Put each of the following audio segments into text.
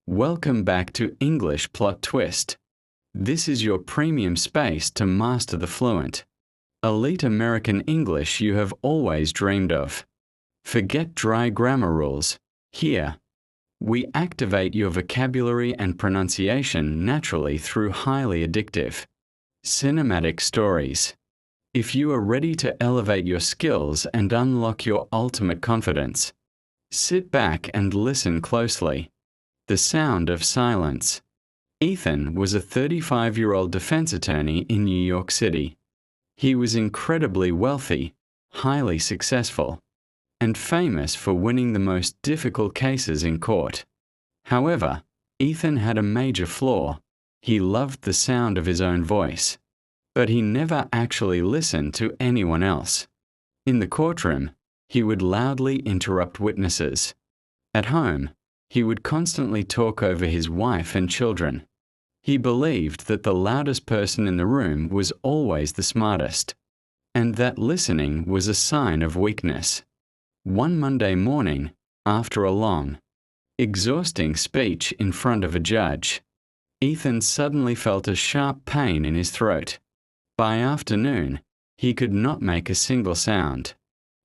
Welcome back to English Plot Twist. This is your premium space to master the fluent, elite American English you have always dreamed of. Forget dry grammar rules. Here, we activate your vocabulary and pronunciation naturally through highly addictive, cinematic stories. If you are ready to elevate your skills and unlock your ultimate confidence, sit back and listen closely. The Sound of Silence. Ethan was a 35-year-old defense attorney in New York City. He was incredibly wealthy, highly successful, and famous for winning the most difficult cases in court. However, Ethan had a major flaw. He loved the sound of his own voice, but he never actually listened to anyone else. In the courtroom, he would loudly interrupt witnesses. At home, he would constantly talk over his wife and children. He believed that the loudest person in the room was always the smartest, and that listening was a sign of weakness. One Monday morning, after a long, exhausting speech in front of a judge, Ethan suddenly felt a sharp pain in his throat. By afternoon, he could not make a single sound.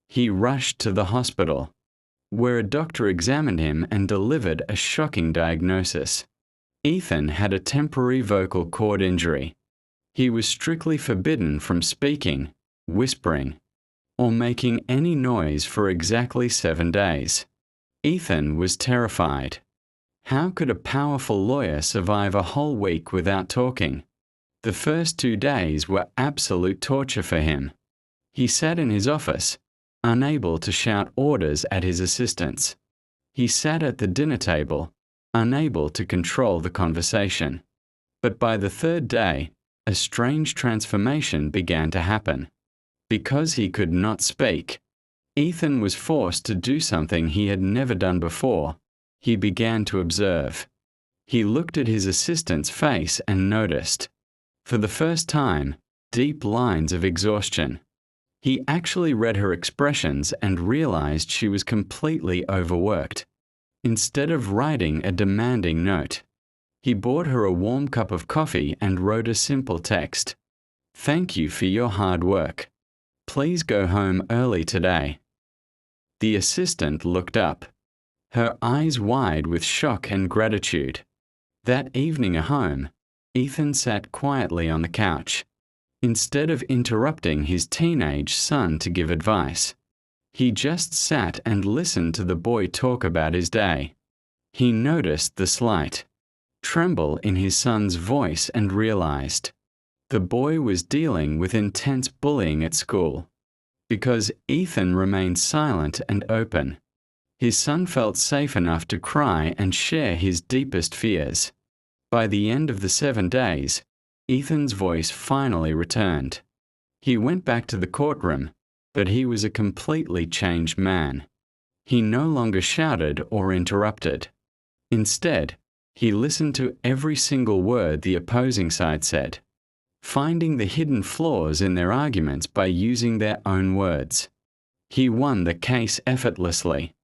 He rushed to the hospital, where a doctor examined him and delivered a shocking diagnosis. Ethan had a temporary vocal cord injury. He was strictly forbidden from speaking, whispering, or making any noise for exactly 7 days. Ethan was terrified. How could a powerful lawyer survive a whole week without talking? The first 2 days were absolute torture for him. He sat in his office, unable to shout orders at his assistants. He sat at the dinner table, unable to control the conversation. But by the 3rd day, a strange transformation began to happen. Because he could not speak, Ethan was forced to do something he had never done before. He began to observe. He looked at his assistant's face and noticed, for the first time, deep lines of exhaustion. He actually read her expressions and realized she was completely overworked. Instead of writing a demanding note, he bought her a warm cup of coffee and wrote a simple text. "Thank you for your hard work. Please go home early today." The assistant looked up, her eyes wide with shock and gratitude. That evening at home, Ethan sat quietly on the couch. Instead of interrupting his teenage son to give advice, he just sat and listened to the boy talk about his day. He noticed the slight tremble in his son's voice and realized the boy was dealing with intense bullying at school. Because Ethan remained silent and open, his son felt safe enough to cry and share his deepest fears. By the end of the 7 days, Ethan's voice finally returned. He went back to the courtroom, but he was a completely changed man. He no longer shouted or interrupted. Instead, he listened to every single word the opposing side said, finding the hidden flaws in their arguments by using their own words. He won the case effortlessly.